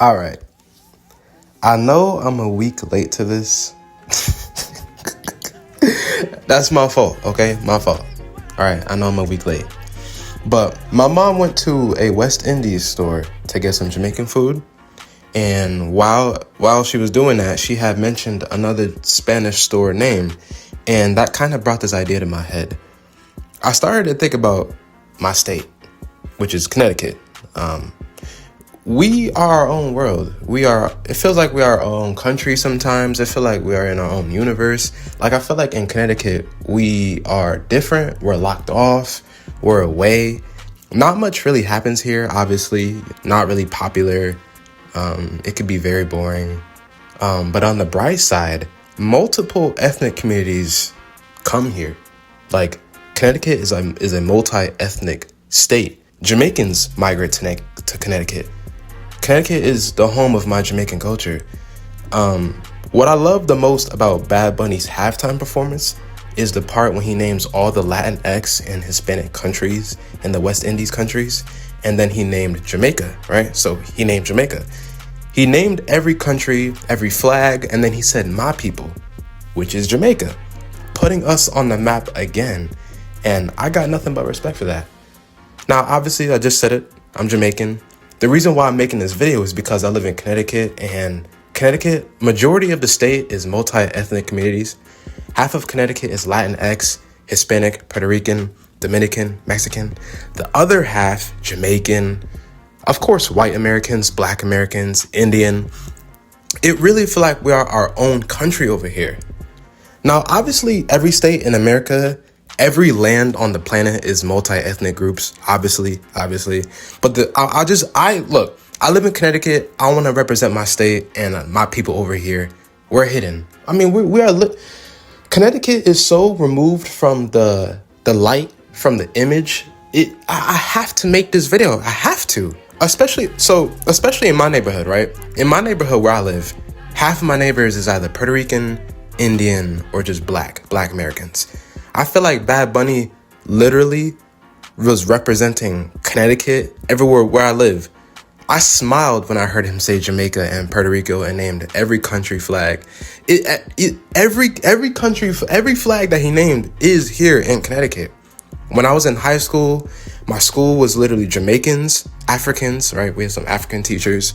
All right. I know I'm a week late to this. That's my fault, okay? My fault. All right, I know I'm a week late. But my mom went to a West Indies store to get some Jamaican food. And while she was doing that, she had mentioned another Spanish store name. And that kind of brought this idea to my head. I started to think about my state, which is Connecticut. We are our own world. It feels like we are our own country sometimes. I feel like we are in our own universe. Like, I feel like in Connecticut, we are different. We're locked off. We're away. Not much really happens here, obviously. Not really popular. It could be very boring. But on the bright side, multiple ethnic communities come here. Like, Connecticut is a multi-ethnic state. Jamaicans migrate to Connecticut. Connecticut is the home of my Jamaican culture. What I love the most about Bad Bunny's halftime performance is the part when he names all the Latinx and Hispanic countries and the West Indies countries, and then he named Jamaica, right? So he named Jamaica. He named every country, every flag, and then he said, my people, which is Jamaica, putting us on the map again. And I got nothing but respect for that. Now, obviously, I just said it. I'm Jamaican. The reason why I'm making this video is because I live in Connecticut, and Connecticut, majority of the state is multi-ethnic communities. Half of Connecticut is Latinx, Hispanic, Puerto Rican, Dominican, Mexican. The other half, Jamaican, of course, white Americans, black Americans, Indian. It really feels like we are our own country over here. Now, obviously, every state in America, every land on the planet is multi-ethnic groups, obviously. But I live in Connecticut. I want to represent my state and my people over here. We're hidden. I mean, Connecticut is so removed from the light, from the image. I have to make this video. I have to. Especially in my neighborhood, right? In my neighborhood where I live, half of my neighbors is either Puerto Rican, Indian, or just black Americans. I feel like Bad Bunny literally was representing Connecticut everywhere where I live. I smiled when I heard him say Jamaica and Puerto Rico and named every country flag. Every flag that he named is here in Connecticut. When I was in high school, my school was literally Jamaicans, Africans, right? We had some African teachers.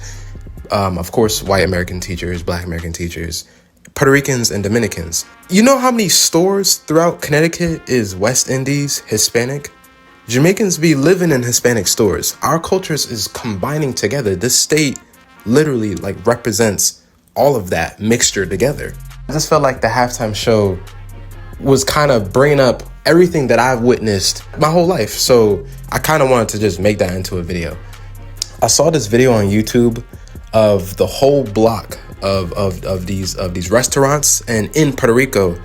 Of course, white American teachers, black American teachers, Puerto Ricans, and Dominicans. You know how many stores throughout Connecticut is West Indies, Hispanic? Jamaicans be living in Hispanic stores. Our cultures is combining together. This state literally represents all of that mixture together. I just felt like the halftime show was kind of bringing up everything that I've witnessed my whole life. So I kind of wanted to just make that into a video. I saw this video on YouTube of the whole block of these restaurants and in Puerto Rico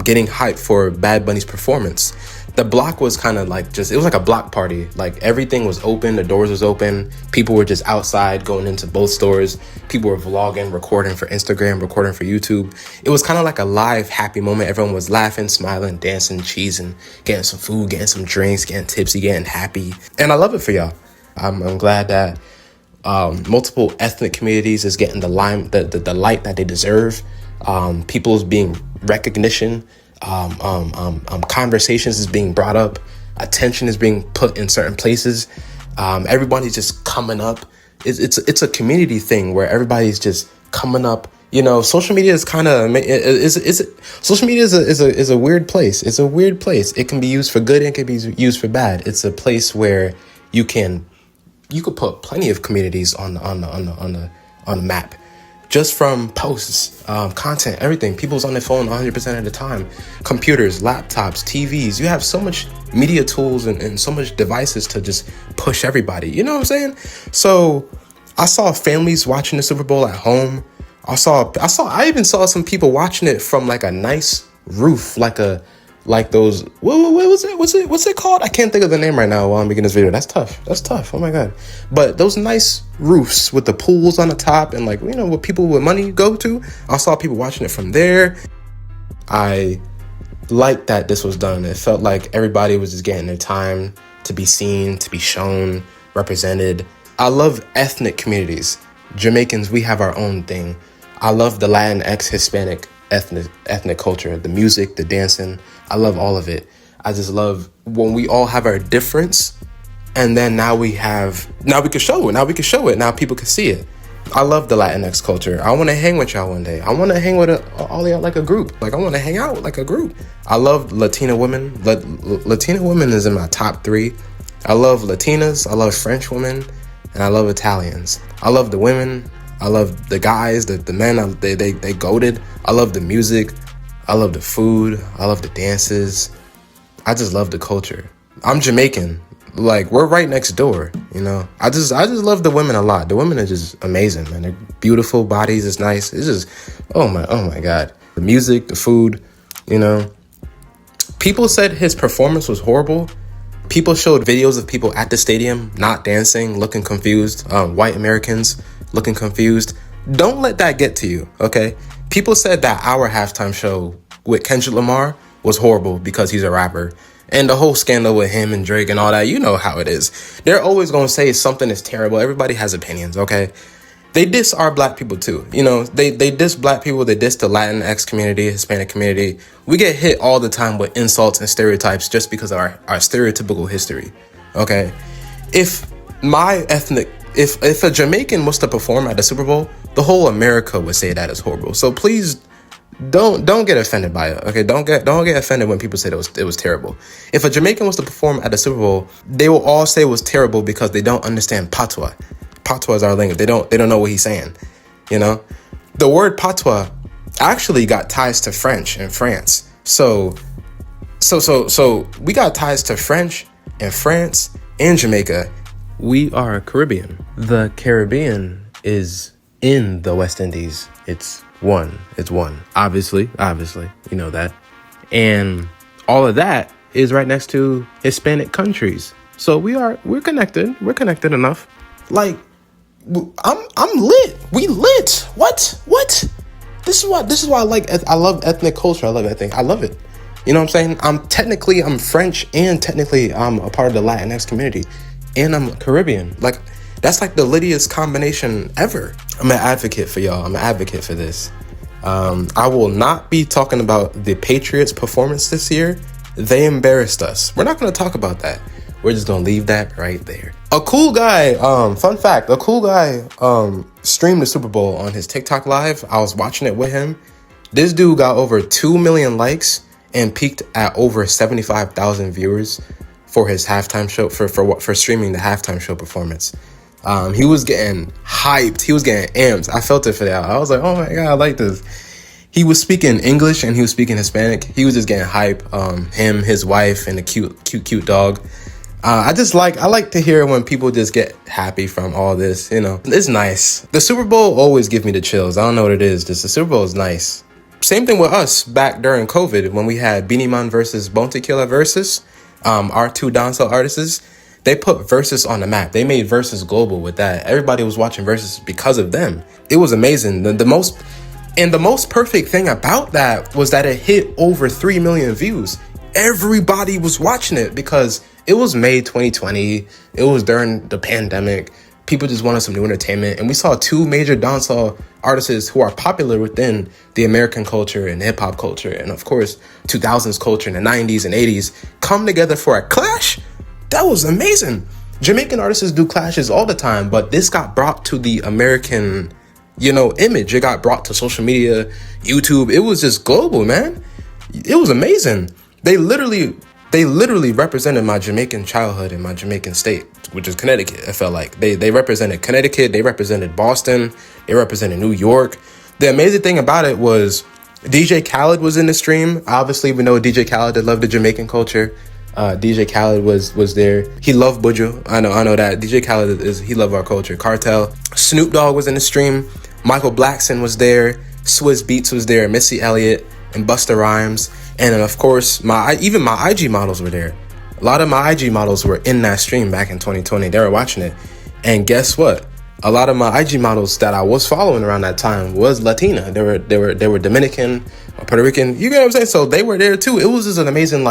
getting hyped for Bad Bunny's performance. The block was kind of it was like a block party. Like, everything was open, the doors was open, people were just outside going into both stores, people were vlogging, recording for Instagram, recording for YouTube. It was kind of like a live happy moment. Everyone was laughing, smiling, dancing, cheesing, getting some food, getting some drinks, getting tipsy, getting happy. And I love it for y'all. I'm glad that multiple ethnic communities is getting the light that they deserve. People's being recognition. Conversations is being brought up. Attention is being put in certain places. Everybody's just coming up. It's a community thing where everybody's just coming up. You know, social media is kind of social media is a weird place. It's a weird place. It can be used for good and it can be used for bad. It's a place where you could put plenty of communities on the map. Just from posts, content, everything. People's on their phone 100% of the time. Computers, laptops, TVs. You have so much media tools and so much devices to just push everybody. You know what I'm saying? So I saw families watching the Super Bowl at home. I even saw some people watching it from a nice roof, those, what's it called? I can't think of the name right now while I'm making this video. That's tough. Oh my God. But those nice roofs with the pools on the top and what people with money go to. I saw people watching it from there. I liked that this was done. It felt like everybody was just getting their time to be seen, to be shown, represented. I love ethnic communities. Jamaicans, we have our own thing. I love the Latinx Hispanic ethnic culture, the music, the dancing. I love all of it. I just love when we all have our difference, and then now we can show it. Now people can see it. I love the Latinx culture. I want to hang with y'all one day. I want to hang with all y'all like a group. Like, I want to hang out like a group. I love Latina women. Latina women is in my top 3. I love Latinas. I love French women, and I love Italians. I love the women. I love the guys, the men. They goated. I love the music. I love the food. I love the dances. I just love the culture. I'm Jamaican. Like, we're right next door, you know. I just love the women a lot. The women are just amazing, man. They're beautiful bodies. It's nice. It's just, oh my God. The music, the food, you know. People said his performance was horrible. People showed videos of people at the stadium not dancing, looking confused. White Americans looking confused. Don't let that get to you, okay? People said that our halftime show with Kendrick Lamar was horrible because he's a rapper. And the whole scandal with him and Drake and all that, you know how it is. They're always going to say something is terrible. Everybody has opinions, okay? They diss our black people too. You know, they diss black people. They diss the Latinx community, Hispanic community. We get hit all the time with insults and stereotypes just because of our stereotypical history, okay? If a Jamaican was to perform at the Super Bowl, the whole America would say that is horrible. So please don't get offended by it, okay? Don't get offended when people say it was terrible. If a Jamaican was to perform at the Super Bowl, they will all say it was terrible because they don't understand patois. Patois is our language. They don't know what he's saying, you know? The word patois actually got ties to French in France. So we got ties to French and France and Jamaica. We are Caribbean. The Caribbean is in the West Indies. It's one. Obviously, you know that. And all of that is right next to Hispanic countries. So we're connected. We're connected enough. Like, I'm lit. We lit. What? This is why I love ethnic culture. I love it. You know what I'm saying? I'm French, and technically I'm a part of the Latinx community, and I'm Caribbean. Like, that's like the littiest combination ever. I'm an advocate for y'all. I'm an advocate for this. I will not be talking about the Patriots' performance this year. They embarrassed us. We're not going to talk about that. We're just going to leave that right there. A cool guy, fun fact, streamed the Super Bowl on his TikTok live. I was watching it with him. This dude got over 2 million likes and peaked at over 75,000 viewers for his halftime show, for streaming the halftime show performance. He was getting hyped. He was getting amped. I felt it for that. I was like, oh my God, I like this. He was speaking English and he was speaking Hispanic. He was just getting hype. Him, his wife, and a cute dog. I like to hear when people just get happy from all this, you know. It's nice. The Super Bowl always gives me the chills. I don't know what it is. Just the Super Bowl is nice. Same thing with us back during COVID when we had Beanie Man versus Bone Tequila versus our two dancehall artists. They put Versus on the map. They made Versus global with that. Everybody was watching Versus because of them. It was amazing. The most perfect thing about that was that it hit over 3 million views. Everybody was watching it because it was May 2020. It was during the pandemic. People just wanted some new entertainment. And we saw two major dancehall artists who are popular within the American culture and hip hop culture. And of course, 2000s culture in the 90s and 80s come together for a clash. That was amazing. Jamaican artists do clashes all the time, but this got brought to the American, image. It got brought to social media, YouTube. It was just global, man. It was amazing. They literally represented my Jamaican childhood and my Jamaican state, which is Connecticut. It felt like they represented Connecticut. They represented Boston. They represented New York. The amazing thing about it was DJ Khalid was in the stream. Obviously, we know DJ Khalid that loved the Jamaican culture. DJ Khalid was there. He loved Buju. I know that. DJ Khalid he loved our culture. Cartel. Snoop Dogg was in the stream. Michael BlackSon was there. Swizz Beatz was there. Missy Elliott and Busta Rhymes. And then of course, my IG models were there. A lot of my IG models were in that stream back in 2020. They were watching it. And guess what? A lot of my IG models that I was following around that time was Latina. They were Dominican or Puerto Rican. You get what I'm saying? So they were there too. It was just an amazing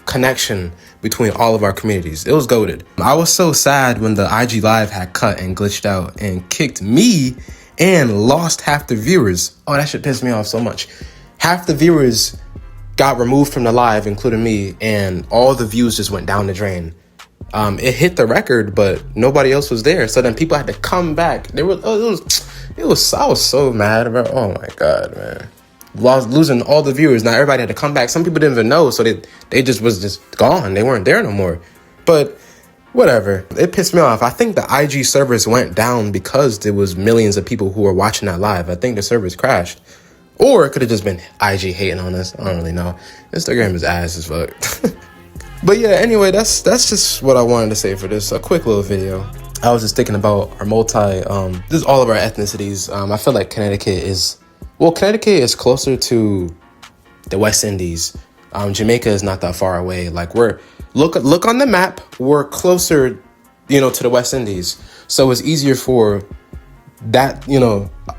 connection between all of our communities. It was goated. I was so sad when the IG Live had cut and glitched out and kicked me and lost half the viewers. Oh, that shit pissed me off so much. Half the viewers got removed from the live, including me, and all the views just went down the drain. It hit the record, but nobody else was there. So then people had to come back. I was so mad about, oh my God, man. Losing all the viewers. Now everybody had to come back. Some people didn't even know, so they just was just gone. They weren't there no more. But whatever. It pissed me off. I think the IG servers went down because there was millions of people who were watching that live. I think the servers crashed. Or it could have just been IG hating on us. I don't really know. Instagram is ass as fuck. But yeah, anyway, that's just what I wanted to say for this. A quick little video. I was just thinking about our this is all of our ethnicities. I feel like Connecticut is closer to the West Indies. Jamaica is not that far away. Like look on the map, we're closer, to the West Indies. So it's easier for that,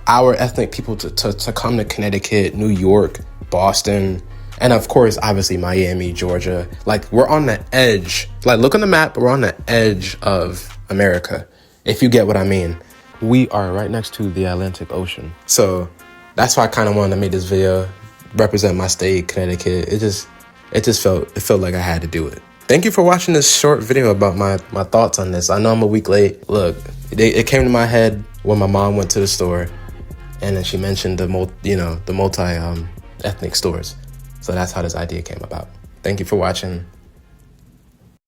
our ethnic people to come to Connecticut, New York, Boston, and of course, obviously Miami, Georgia. Like we're on the edge. Like look on the map, we're on the edge of America, if you get what I mean. We are right next to the Atlantic Ocean. So that's why I kind of wanted to make this video, represent my state, Connecticut. It felt like I had to do it. Thank you for watching this short video about my thoughts on this. I know I'm a week late. Look, it came to my head when my mom went to the store, and then she mentioned the multi ethnic stores. So that's how this idea came about. Thank you for watching.